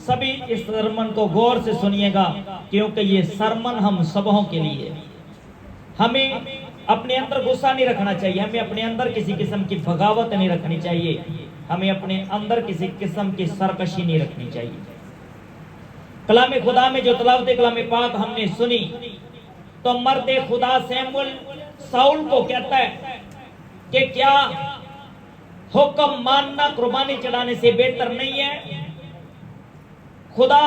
सभी इस सरमन को गौर से सुनिएगा, क्योंकि ये सरमन हम सबों के लिए। हमें अपने अंदर गुस्सा नहीं रखना चाहिए, हमें अपने अंदर किसी किस्म की बगावत नहीं रखनी चाहिए, हमें अपने अंदर किसी किस्म की सरकशी नहीं रखनी चाहिए। कलाम खुदा में जो तलावत कलाम पाक हमने सुनी, तो मर्द खुदा सैमुअल साउल को कहता है कि क्या हुक्म मानना कुर्बानी चढ़ाने से बेहतर नहीं है? खुदा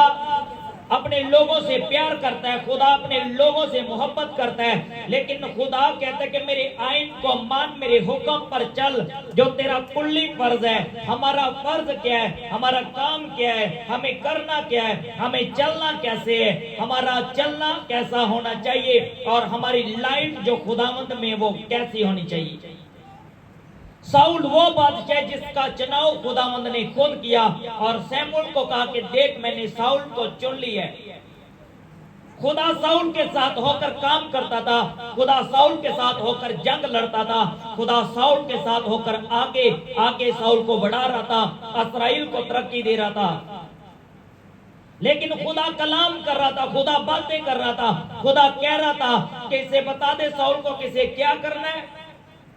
अपने लोगों से प्यार करता है, खुदा अपने लोगों से मोहब्बत करता है, लेकिन खुदा कहता है कि मेरे आइन को मान, मेरे हुक्म पर चल, जो तेरा कुल्ली फर्ज है। हमारा फर्ज क्या है, हमारा काम क्या है, हमें करना क्या है, हमें चलना कैसे है, हमारा चलना कैसा होना चाहिए, और हमारी लाइफ जो खुदावंद में वो कैसी होनी चाहिए। साउल वो बादशाह जिसका चुनाव खुदावंद ने खुद किया, और सैमुअल को कहा कि देख मैंने साउल को चुन लिया है। खुदा साउल के साथ होकर काम करता था, खुदा साउल के साथ होकर जंग लड़ता था, खुदा साउल के साथ होकर आगे आगे साउल को बढ़ा रहा था, इस्राएल को तरक्की दे रहा था। लेकिन खुदा कलाम कर रहा था, खुदा बातें कर रहा था, खुदा कह रहा था कि इसे बता दे साउल को किसे क्या करना है।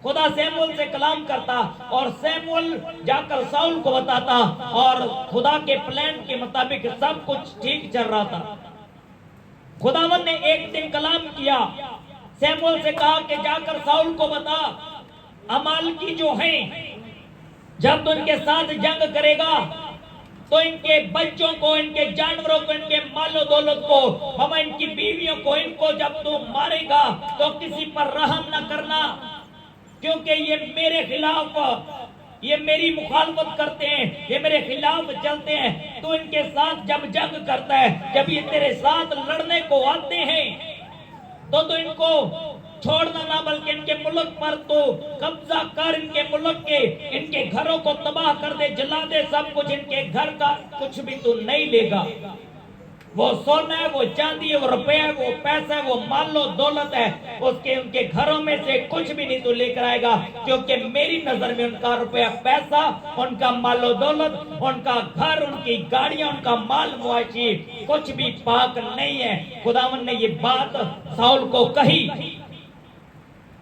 खुदा सैमुअल से कलाम करता और सैमुअल जाकर साउल को बताता, और खुदा के प्लान के मुताबिक सब कुछ ठीक चल रहा था। खुदावन ने एक दिन कलाम किया, सैमुअल से कहा कि जाकर साउल को बता, अमालेकी जो हैं, जब तू इनके साथ जंग करेगा तो इनके बच्चों को, इनके जानवरों को, इनके मालो दौलत को, हम इनकी बीवियों को, इनको जब तू मारेगा तो किसी पर रहम न करना, क्योंकि ये मेरे खिलाफ, ये मेरी मुखालफत करते हैं, ये मेरे खिलाफ चलते हैं। तो इनके साथ जब जंग करता है, जब ये तेरे साथ लड़ने को आते हैं, तो इनको छोड़ना ना, बल्कि इनके मुल्क पर तो कब्जा कर, इनके मुल्क के, इनके घरों को तबाह कर दे, जला दे, सब कुछ इनके घर का कुछ भी तू नहीं लेगा। वो सोना है, वो चांदी है, वो रुपया है, वो पैसा है, वो मालो दौलत है, उसके उनके घरों में से कुछ भी नहीं तो लेकर आएगा, क्योंकि मेरी नजर में उनका रुपया पैसा, उनका मालो दौलत, उनका घर, उनकी गाड़ियां, उनका माल मुआशी कुछ भी पाक नहीं है। खुदावन ने ये बात साउल को कही।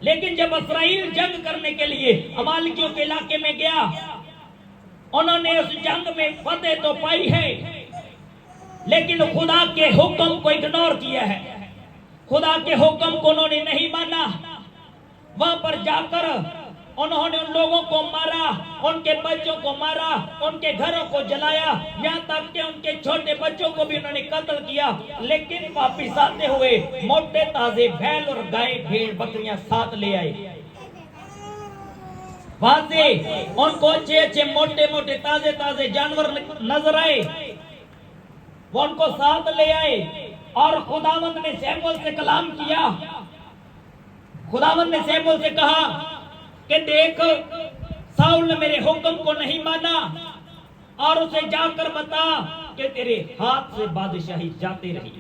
लेकिन जब इस्राएल जंग करने के लिए अमालेकियों के इलाके में गया, उन्होंने उस जंग में फतेह तो पाई है, लेकिन खुदा के हुक्म को इग्नोर किया है, खुदा के हुक्म को उन्होंने नहीं माना। वहां पर जाकर उन्होंने उन लोगों को मारा, उनके बच्चों को मारा, उनके घरों को जलाया, यहाँ तक कि उनके छोटे बच्चों को भी उन्होंने कत्ल किया। लेकिन वापिस आते हुए मोटे ताजे बैल और गाय भेड़ बकरियां साथ ले आए। वहां से उनको अच्छे अच्छे मोटे मोटे ताजे ताजे जानवर नजर आए, वो उनको साथ ले आए, और खुदावंद ने सैमुअल से कलाम किया। खुदावंद ने सैमुअल से कहा कि देख, साउल ने मेरे हुक्म को नहीं माना, और उसे जाकर बता कि तेरे हाथ से बादशाही जाती रही,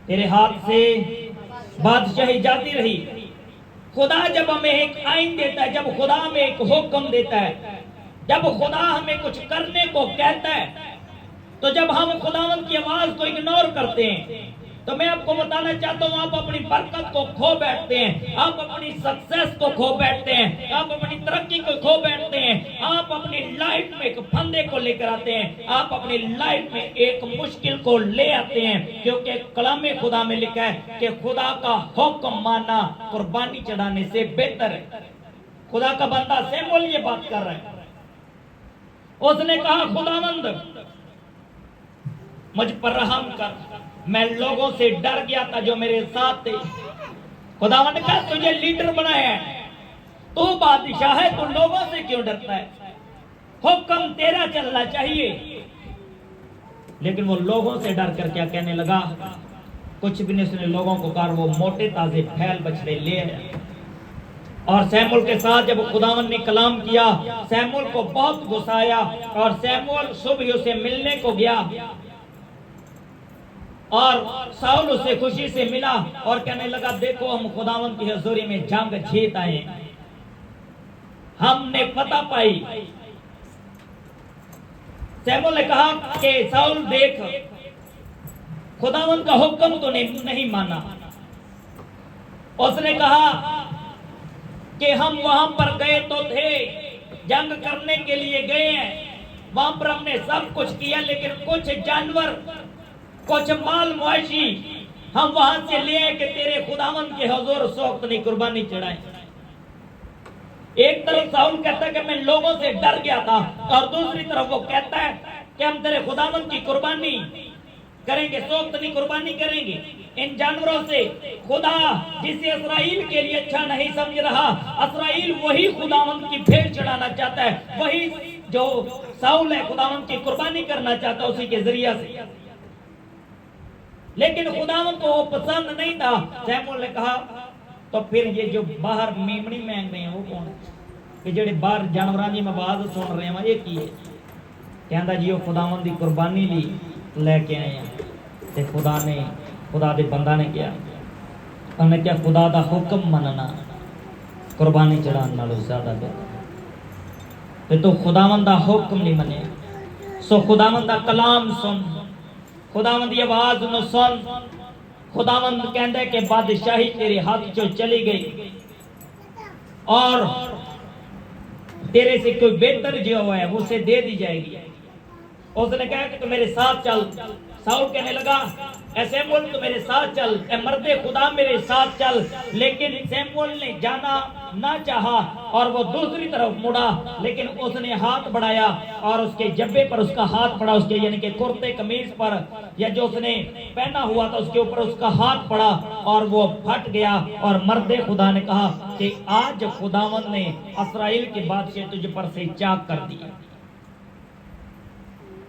तेरे हाथ से बादशाही जाती रही। खुदा जब हमें एक आइन देता है, जब खुदा हमें एक हुक्म देता है, जब खुदा हमें कुछ करने को कहता है, तो जब हम खुदावंद की आवाज को इग्नोर करते हैं, तो मैं आपको बताना चाहता हूं, आप अपनी बरकत को खो बैठते हैं, आप अपनी सक्सेस को खो बैठते हैं, आप अपनी तरक्की को खो बैठते हैं, आप अपनी लाइफ में एक फंदे को लेकर आते हैं, आप अपनी लाइफ में एक मुश्किल को ले आते हैं। क्योंकि कलामे खुदा में लिखा है कि खुदा का हुक्म मानना कुर्बानी चढ़ाने से बेहतर है। खुदा का बंदा सैमुअल ये बात कर रहा है। उसने कहा, खुदावंद मुझ पर रहम कर, मैं लोगों से डर गया था जो मेरे साथ थे। खुदावन ने कहा, तुझे लीडर बनाया है, तू बादशाह है, तू लोगों से क्यों डरता है? हुक्म तेरा चलना चाहिए। लेकिन वो लोगों से डर कर क्या कहने लगा, कुछ भी नहीं। उसने लोगों को कहा, वो मोटे ताजे बैल बछड़े ले आया। और सैमुअल के साथ जब खुदावन ने कलाम किया, सैमुअल को बहुत गुस्सा आया, और सैमुअल सुबह उसे मिलने को गया, और साउल उसे खुशी से मिला और कहने लगा, देखो हम खुदावंद की हजूरी में जंग जीत आए, हमने फतह पाई। शमूएल ने कहा कि शाऊल देख, खुदावंद का हुक्म तो नहीं माना। उसने कहा कि हम वहां पर गए तो थे, जंग करने के लिए गए हैं, वहां पर हमने सब कुछ किया, लेकिन कुछ जानवर, कुछ माल मवेशी हम वहां से ले आए कि तेरे खुदावंद के हुजूर सोख्त नहीं कुर्बानी चढ़ाए। एक तरफ शाऊल कहता है कि मैं लोगों से डर गया था, और दूसरी तरफ वो कहता है कि हम तेरे खुदावंद की कुर्बानी करेंगे, सोख्त नहीं कुर्बानी करेंगे। इन जानवरों से खुदा जिसे इस्राएल के लिए अच्छा नहीं समझ रहा, इस्राएल वही खुदावंद की भेंट चढ़ाना चाहता है, वही जो शाऊल है खुदावंद की कुर्बानी करना चाहता है उसी के जरिया से, लेकिन खुदावंद को वो पसंद नहीं था। शमूएल ने कहा तो फिर ये जो बाहर मेमनी मांग रहे हैं वो कौन है, कि जेडे बाहर जानवरां दी आवाज सुन रहे हैं ये की है? कहता जी वो खुदावंद की कुर्बानी ली लेके आए हैं। ते खुदा दे बंदा ने कहा, उन्हें क्या खुदा दा हुक्म मनना कुर्बानी चढ़ाने नालों ज्यादा बेहतर। ते तो खुदावंद दा हुक्म नहीं मने, सो खुदावंद दा कलाम सुन, खुदावंद की आवाज नु सुन। खुदावंद कहता है कि बादशाही तेरे हाथ चो चली गई और तेरे से कोई बेहतर जो है वो उसे दे दी जाएगी। उसने कहा कि तू मेरे साथ चल। शाऊल कहने लगा ऐसे बोल तू मेरे साथ चल, ए मर्दे खुदा मेरे साथ चल। लेकिन शमूएल ने जाना ना चाहा और वो दूसरी तरफ मुड़ा, लेकिन उसने हाथ बढ़ाया और उसके जब्बे पर उसका हाथ पड़ा, उसके यानी कि कुर्ते कमीज पर या जो उसने पहना हुआ था उसके ऊपर उसका हाथ पड़ा और वो फट गया। और मर्दे खुदा ने कहा कि आज खुदावंद ने इस्राएल के बादशाह तुझ पर से चाक कर दी।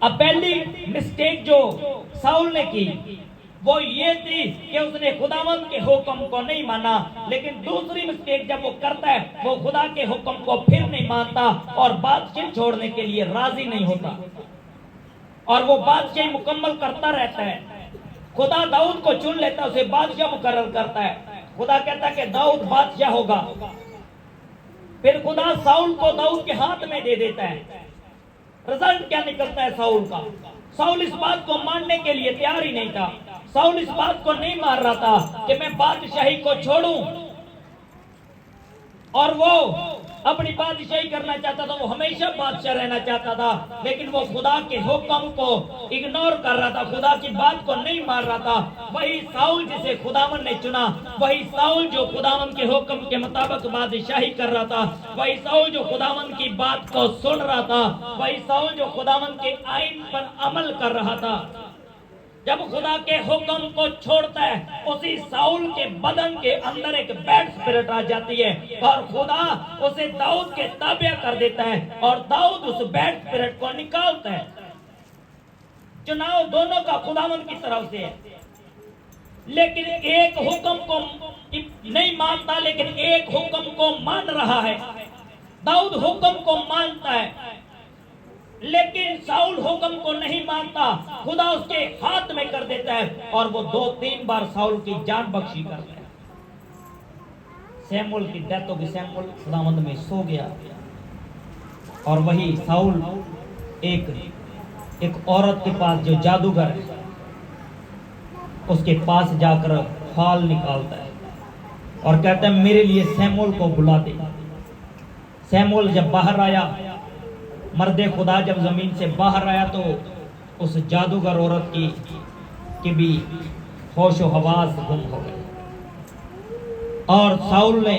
अब पहली मिस्टेक जो शाऊल ने की वो ये थी कि उसने खुदावंद के हुक्म को नहीं माना, लेकिन दूसरी मिस्टेक जब वो करता है वो खुदा के हुक्म को फिर नहीं मानता और बादशाह छोड़ने के लिए राजी नहीं होता और वो बादशाह मुकम्मल करता रहता है। खुदा दाऊद को चुन लेता है, उसे बादशाह मुकर्रर करता है। खुदा कहता है कि दाऊद बादशाह होगा, फिर खुदा शाऊल को दाऊद के हाथ में दे देता है। रिजल्ट क्या निकलता है शाऊल का? शाऊल इस बात को मानने के लिए तैयार ही नहीं था। शाऊल इस बात को नहीं मान रहा था कि मैं बादशाही को छोड़ूं, और वो अपनी बादशाही करना चाहता था, वो हमेशा बादशाह रहना चाहता था, लेकिन वो खुदा के हुक्म को इग्नोर कर रहा था, खुदा की बात को नहीं मान रहा था। वही शाऊल जिसे खुदावन ने चुना, वही शाऊल जो खुदावन के हुक्म के मुताबिक बादशाही कर रहा था, वही शाऊल जो खुदावन की बात को सुन रहा था, वही शाऊल जो खुदावन के आईन पर अमल कर रहा था। जब खुदा के हुक्म को छोड़ता है उसी शाऊल के बदन के अंदर एक बैड स्पिरिट आ जाती है और खुदा उसे दाऊद के ताबे कर देता है और दाऊद उस बैड स्पिरिट को निकालता है। चुनाव दोनों का खुदावंद की तरफ से है, लेकिन एक हुक्म को नहीं मानता, लेकिन एक हुक्म को मान रहा है। दाऊद हुक्म को मानता है लेकिन शाऊल हुक्म को नहीं मानता, खुदा उसके हाथ में कर देता है और वो 2-3 बार शाऊल की जान बख्शी करता है। शमूएल की डेथ होगी, शमूएल खुदावंद में सो गया और वही शाऊल एक औरत के पास जो जादूगर है उसके पास जाकर फाल निकालता है और कहता है मेरे लिए शमूएल को बुला दे। शमूएल जब बाहर आया, मर्दे खुदा जब जमीन से बाहर आया तो उस जादूगर औरत की भी होश व हवास गुम हो गए और शाऊल ने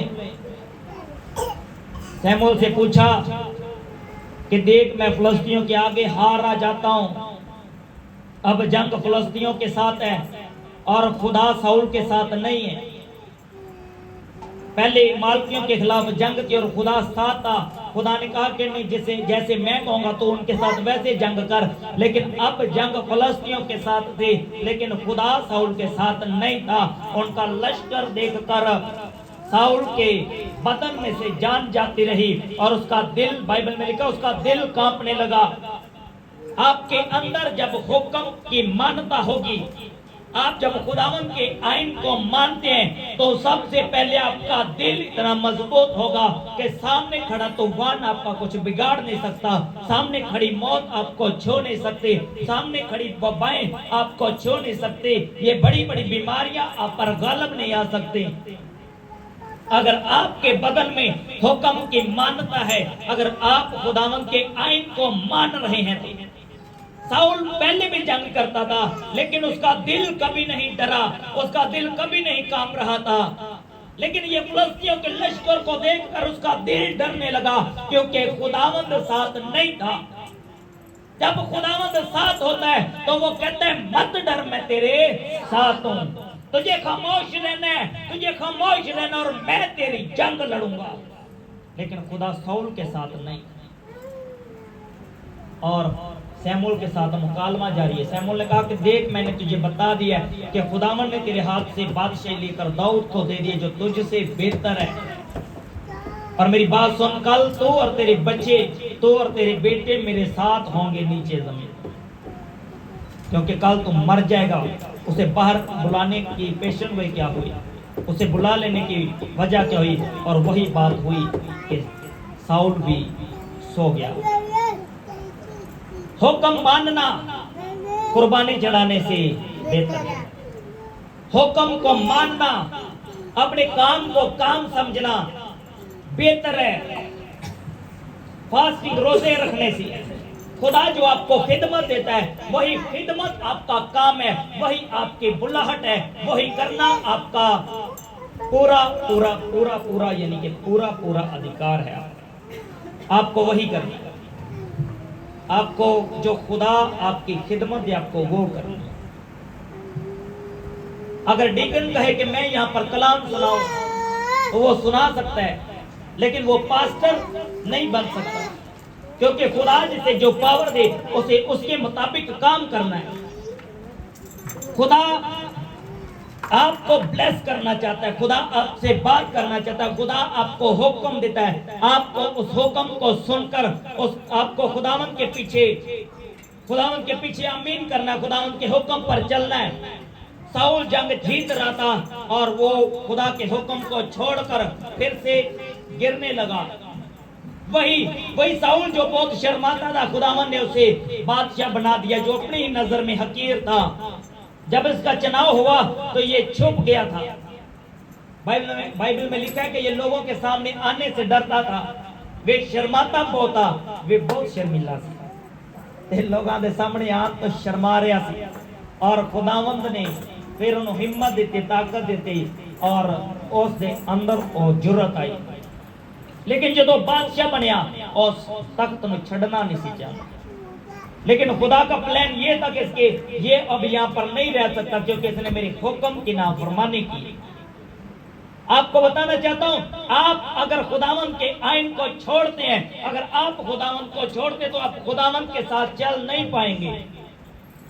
शमूएल से पूछा कि देख मैं फिलिस्तियों के आगे हार आ जाता हूं, अब जंग फिलिस्तियों के साथ है और खुदा शाऊल के साथ नहीं है। पहले मालकियों के खिलाफ जंग थी और खुदा साथ था। खुदा ने कहा कि नहीं, जैसे मैं कहूंगा तो उनके साथ वैसे जंग कर, लेकिन अब जंग फिलिस्तियों के साथ थी, लेकिन खुदा शाऊल के साथ नहीं था। उनका लश्कर देखकर शाऊल के बदन में से जान जाती रही और उसका दिल, बाइबल में लिखा, उसका दिल कांपने लगा। आपके अंदर जब हुक्म की मान्यता होगी, आप जब खुदावंद के आइन को मानते हैं तो सबसे पहले आपका दिल इतना मजबूत होगा कि सामने खड़ा तूफान आपका कुछ बिगाड़ नहीं सकता, सामने खड़ी मौत आपको छू नहीं सकती, सामने खड़ी वबाएं आपको छू नहीं सकती, ये बड़ी बड़ी बीमारियां आप पर गालिब नहीं आ सकती। अगर आपके बदन में हुक्म की मान्यता है, अगर आप खुदावंद के आइन को मान रहे हैं तो साउल पहले भी जंग करता था लेकिन उसका दिल कभी नहीं डरा, उसका दिल कभी नहीं कांप रहा था। लेकिन ये फिलिस्तियों के लश्कर को देखकर उसका दिल डरने लगा क्योंकि खुदावंद साथ नहीं था। जब खुदावंद साथ होता है तो वो कहता है मत डर, मैं तेरे साथ हूं, तुझे खामोश रहना है, तुझे खामोश रहना और मैं तेरी जंग लड़ूंगा। लेकिन खुदा साउल के साथ नहीं। और शमूएल के साथ मुकालमा जारी है। शमूएल ने कहा कि देख मैंने तुझे बता दिया कि खुदावन ने तेरे हाथ से बादशाही लेकर दाऊद को दे दिया जो तुझसे बेहतर है। और मेरी बात सुन, कल तू और तेरे बच्चे, तू और तेरे बेटे मेरे साथ होंगे नीचे जमीन, क्योंकि कल तू मर जाएगा। उसे बाहर बुलाने की पेशन हुई क्या हुई, उसे बुला लेने की वजह क्या हुई, और वही बात हुई कि साउल भी सो गया। हुक्म मानना कुर्बानी चढ़ाने से बेहतर है। हुक्म को मानना, अपने काम को काम समझना बेहतर है फास्टिंग रोजे रखने से। खुदा जो आपको खिदमत देता है वही खिदमत आपका काम है, वही आपकी बुलाहट है, वही करना आपका पूरा पूरा पूरा पूरा यानी कि पूरा पूरा अधिकार है। आपको वही करना, आपको जो खुदा आपकी खिदमत दे आपको वो करना। अगर डीकन कहे कि मैं यहाँ पर कलाम सुनाऊं तो वो सुना सकता है, लेकिन वो पास्टर नहीं बन सकता, क्योंकि खुदा जिसे जो पावर दे उसे उसके मुताबिक काम करना है। खुदा आपको ब्लेस करना चाहता है, खुदा आपसे बात करना चाहता है, खुदा आपको हुक्म देता है, आपको उस हुक्म को सुनकर आपको खुदावंद के पीछे आमीन करना, खुदावंद के हुक्म पर चलना है। साउल जंग जीत रहा था और वो खुदा के हुक्म को छोड़कर फिर से गिरने लगा। वही साउल जो बहुत शर्माता था, खुदावंद ने उसे बादशाह बना दिया जो अपनी ही नजर में हकीर था। जब इसका चुनाव हुआ तो ये छुप गया था। बाइबल में लिखा है कि ये लोगों के सामने आने से डरता था, वे शर्माता बहुत था, वे बहुत शर्मिला थे। लोगों के सामने आ तो शर्मा रहा सी, और खुदावंद ने फिर उन्हें हिम्मत देती, ताकत देती और उसके अंदर वो जुर्रत आई। लेकिन जो बादशाह बनया उस तख्त में छड़ना नहीं सीखा। लेकिन खुदा का प्लान ये था कि इसके ये अब यहाँ पर नहीं रह सकता क्योंकि इसने मेरे हुक्म की नाफरमानी की। आपको बताना चाहता हूँ, आप अगर खुदावंद के आइन को छोड़ते हैं, अगर आप खुदावंद को छोड़ते तो आप खुदावंद के साथ चल नहीं पाएंगे।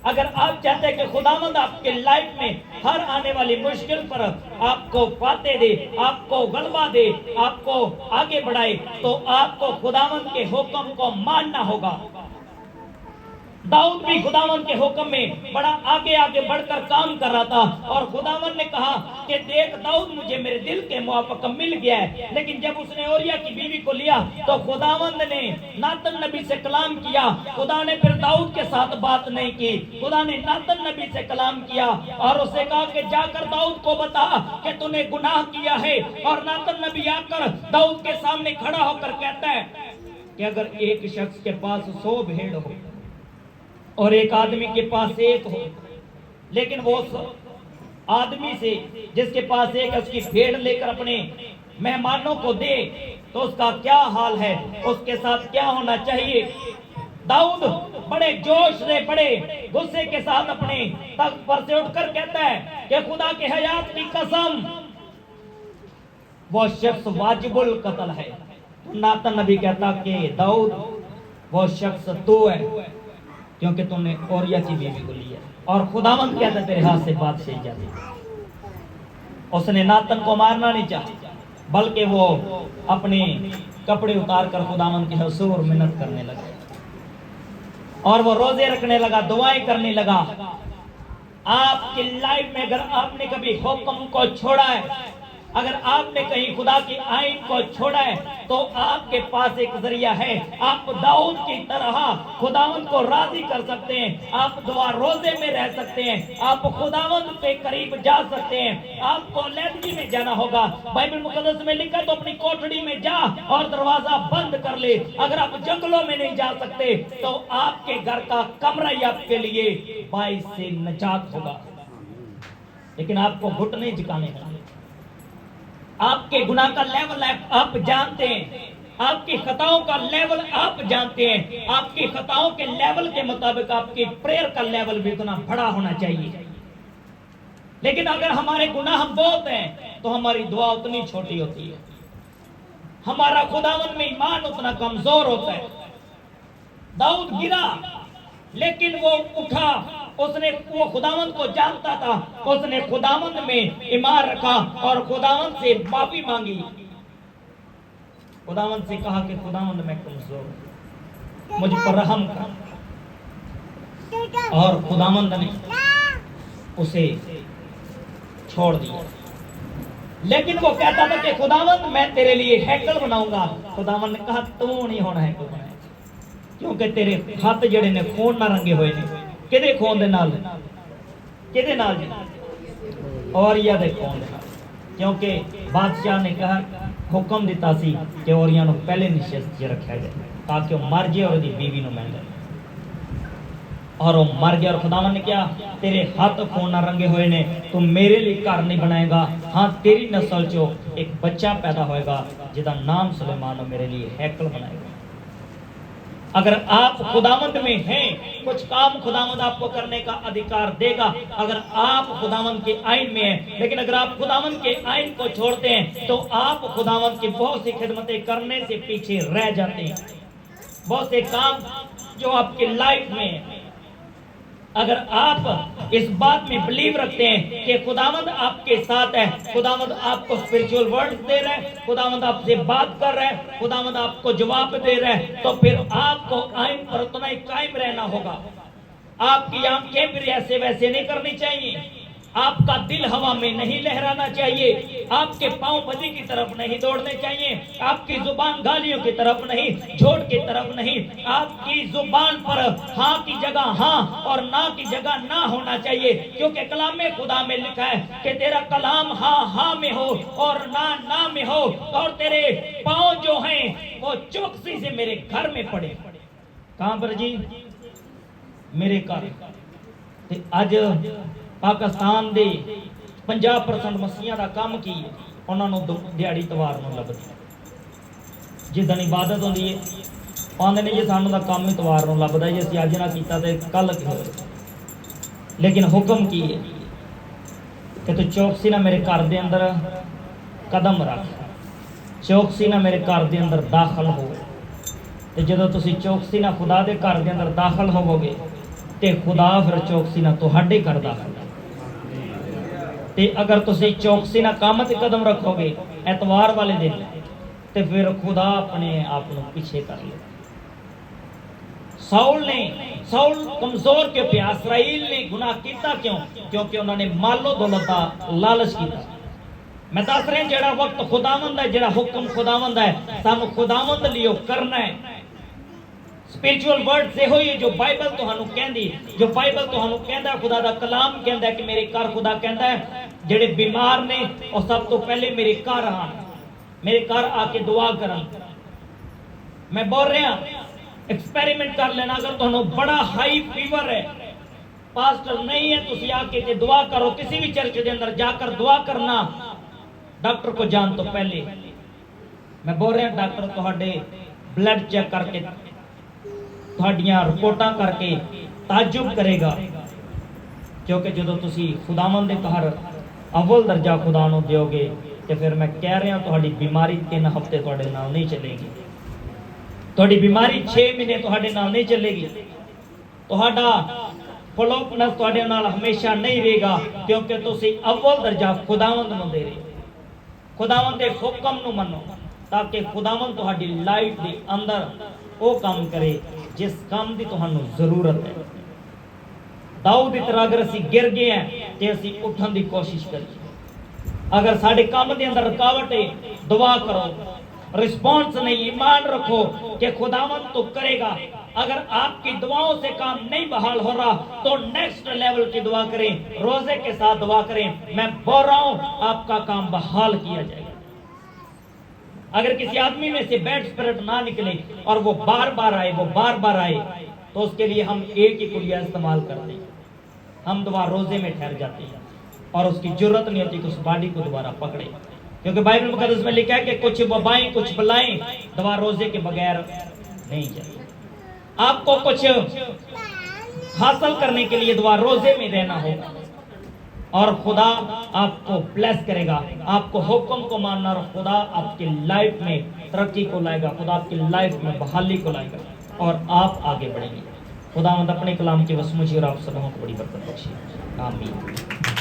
अगर आप चाहते हैं कि खुदावंद आपके लाइफ में हर आने वाली मुश्किल पर आपको फाते दे, आपको गलबा दे, आपको आगे बढ़ाए, तो आपको खुदावंद के हुक्म को मानना होगा। दाऊद भी खुदावंद के हुक्म में बड़ा आगे आगे बढ़कर काम कर रहा था, और खुदावंद ने कहा कि देख दाऊद मुझे मेरे दिल के मुआफिक मिल गया है। लेकिन जब उसने ओरिया की बीवी को लिया तो खुदावंद ने नातन नबी से कलाम किया। खुदा ने फिर दाऊद के साथ बात नहीं की, खुदा ने नातन नबी से कलाम किया और उसे कहा कि जाकर दाऊद को बता कि तूने गुनाह किया है। और नातन नबी आकर दाऊद के सामने खड़ा होकर कहता है कि अगर एक शख्स के पास 100 भेड़ हो और एक आदमी के पास एक हो, लेकिन वो आदमी से जिसके पास एक है उसकी भेड़ लेकर अपने मेहमानों को दे तो उसका क्या हाल है, उसके साथ क्या होना चाहिए। दाऊद बड़े जोश से, बड़े गुस्से के साथ अपने तख्त पर से उठकर कहता है कि खुदा के हयात की कसम, वो शख्स वाजिबुल कत्ल है। नातन नबी कहता कि दाऊद वो शख्स तू है, क्योंकि तुमने ओरिया की बीवी को लिया और खुदावंद कहता तेरे हाथ से बात सही जाती। उसने नातन को मारना नहीं चाहा, बल्कि वो अपने कपड़े उतार कर खुदावंद के हुजूर मिन्नत करने लगा और वो रोजे रखने लगा, दुआएं करने लगा। आपकी लाइफ में अगर आपने कभी हुक्म को छोड़ा है, अगर आपने कहीं खुदा की आइन को छोड़ा है, तो आपके पास एक जरिया है। आप दाऊद की तरह खुदावंद को राजी कर सकते हैं। आप दुआ रोजे में रह सकते हैं। आप खुदावंद के करीब जा सकते हैं। आपको अलहदगी में जाना होगा। बाइबल मुकद्दस में लिखा है तो अपनी कोठड़ी में जा और दरवाजा बंद कर ले। अगर आप जंगलों में नहीं जा सकते तो आपके घर का कमरा ही आपके लिए बाइस से निजात होगा। लेकिन आपको घुटने झुकाने का, आपके गुनाह का लेवल आप जानते हैं, आपकी खताओं का लेवल आप जानते हैं। आपकी खताओं के लेवल के मुताबिक आपकी प्रेयर का लेवल भी उतना बड़ा होना चाहिए। लेकिन अगर हमारे गुनाह बहुत हैं तो हमारी दुआ उतनी छोटी होती है, हमारा खुदावन में ईमान उतना कमजोर होता है। दाऊद गिरा लेकिन वो उठा, उसने वो खुदावंद को जानता था, उसने खुदावंद में ईमान रखा और खुदावंद से माफी मांगी। खुदावंद से कहा कि खुदावंद मैं कमजोर हूं, मुझ पर रहम कर। और खुदावंद ने उसे छोड़ दिया। लेकिन वो कहता था कि खुदावंद मैं तेरे लिए हैकल बनाऊंगा। खुदावंद ने कहा तू नहीं होना है, क्योंकि तेरे हथ जड़े ने खून ना रंगे हुए ने। किदे खून दे नाल? किदे नाल जी? औरिया दे खून दे नाल। क्योंकि बादशाह ने कहा, हुक्म दिता सी कि औरिया नु पहले निश्चित च रखा जाए ताकि वो मर जाए और उसकी बीवी नु मिल जाए। और वो मर गया। और खुदावन ने क्या, तेरे हाथ खून ना रंगे हुए ने, तू मेरे लिए घर नहीं बनाएगा। हाँ, तेरी नस्ल चो एक बच्चा पैदा होएगा जिसका नाम सुलेमान, मेरे लिए हैकल बनाएगा। अगर आप खुदावंद में हैं, कुछ काम खुदावंद आपको करने का अधिकार देगा अगर आप खुदावंद के आइन में हैं। लेकिन अगर आप खुदावंद के आइन को छोड़ते हैं तो आप खुदावंद की बहुत सी खिदमतें करने से पीछे रह जाते हैं। बहुत से काम जो आपकी लाइफ में, अगर आप इस बात में बिलीव रखते हैं कि खुदावंद आपके साथ है, खुदावंद आपको स्पिरिचुअल वर्ड दे रहा है, खुदावंद आपसे बात कर रहा है, खुदावंद आपको जवाब दे रहा है, तो फिर आपको आइन पर उतना ही कायम रहना होगा। आपकी आंखें फिर ऐसे वैसे नहीं करनी चाहिए, आपका दिल हवा में नहीं लहराना चाहिए, आपके पांव बदी की तरफ नहीं दौड़ने चाहिए, आपकी जुबान गालियों की तरफ नहीं, झूठ की तरफ नहीं। आपकी जुबान पर हाँ की जगह हाँ और ना की जगह ना होना चाहिए, क्योंकि कलाम खुदा में लिखा है कि तेरा कलाम हाँ हाँ में हो और ना ना में हो, और तेरे पांव जो हैं वो चौकसी से मेरे घर में पड़े। कहां पर जी? मेरे घर। आज पाकिस्तान दे 50% मसीहां दा काम की उन्हां नूं दिहाड़ी तवार नूं लभदी। जिदन इबादत होंदी है आंदे ने जी सानूं दा काम ही तवार नूं लभदा, जे असीं अज ना कीता ते कल की होए। लेकिन हुक्म की है कि तू चौकसी ना मेरे घर दे अंदर कदम रख, चौकसी ना मेरे घर दे अंदर दाखल हो। ते जदों तुसीं चौकसी ना खुदा दे घर दे अंदर दाखल होवोगे ते खुदा फिर चौकसी ना तुहाडे घर दाखल। ते अगर तुसी चौकसी ना काम ते कदम रखोगे एतवार वाले दिन, ते फिर खुदा अपने आप को पीछे कर ले। साउल कमजोर क्यों पिया? इसराइल ने गुनाह किया क्यों? क्योंकि उन्होंने मालो दौलत का लालच किया। मैं दस रहा जेड़ा वक्त खुदावंद है, जेड़ा हुक्म खुदावंद है, सानू खुदावंद लियो करना है। स्पिरिचुअल वर्ड से हो, ये जो बाइबल तुहानू कहंदी, जो बाइबल तुहानू कहंदा, खुदा दा कलाम कहंदा कि मेरे घर, खुदा कहंदा है जेड़े बीमार ने और सब तो पहले मेरे घर आन, मेरे घर आके दुआ करन। मैं बोल रहा एक्सपेरिमेंट कर लेना। अगर तुहानू बड़ा हाई फीवर है, पास्टर नहीं है, तुसी आके के दुआ करो। किसी भी चर्च के अंदर जाकर दुआ करना डॉक्टर को जान तो पहले। मैं बोल रहा डॉक्टर तुहाडे ब्लड चेक करके तुहाडियां रिपोर्टां करके ताजुब करेगा, क्योंकि जो तुसी खुदावंद दे घर अव्वल दर्जा खुदा नूं दिओगे ते फिर मैं कह रहा तुहाडी बीमारी 3 हफ्ते तुहाडे नाल नहीं चलेगी, तुहाडी बीमारी 6 महीने तुहाडे नाल नहीं चलेगी, तुहाडा फलोपनस तुहाडे नाल हमेशा नहीं रहेगा, क्योंकि तुसी अव्वल दर्जा खुदावंद नूं दे रहे। खुदावंद दे हुक्म नूं मनो ताकि खुदावंद तुहाडी लाइफ दे अंदर वो काम करे जिस काम की तुहानू जरूरत है। दाऊद की तरह अगर असी गिर गए हैं तो असी उठन की कोशिश करिए। अगर साढ़े काम के अंदर रुकावट है, दुआ करो, रिस्पॉन्स नहीं, ईमान रखो कि खुदावंद तो करेगा। अगर आपकी दुआओं से काम नहीं बहाल हो रहा तो नेक्स्ट लेवल की दुआ करें, रोजे के साथ दुआ करें। मैं बोल रहा हूं आपका काम बहाल किया जाएगा। अगर किसी आदमी में से बैड स्पिरिट ना निकले और वो बार बार आए तो उसके लिए हम एक ही कुलिया इस्तेमाल करते हैं, हम दुआ रोजे में ठहर जाते हैं और उसकी जरूरत नहीं होती कि उस बॉडी को दोबारा पकड़े, क्योंकि बाइबल मुकद्दस में लिखा है कि कुछ वबाएं कुछ बलाएं दवा रोजे के बगैर नहीं जाए। आपको कुछ हासिल करने के लिए दुआ रोजे में रहना होगा और खुदा आपको ब्लेस करेगा। आपको हुक्म को मानना और खुदा आपकी लाइफ में तरक्की को लाएगा, खुदा आपकी लाइफ में बहाली को लाएगा और आप आगे बढ़ेंगे। खुदावंद अपने कलाम के वसमुझी और आप सबों को बड़ी बरकत बख्शे। आमीन।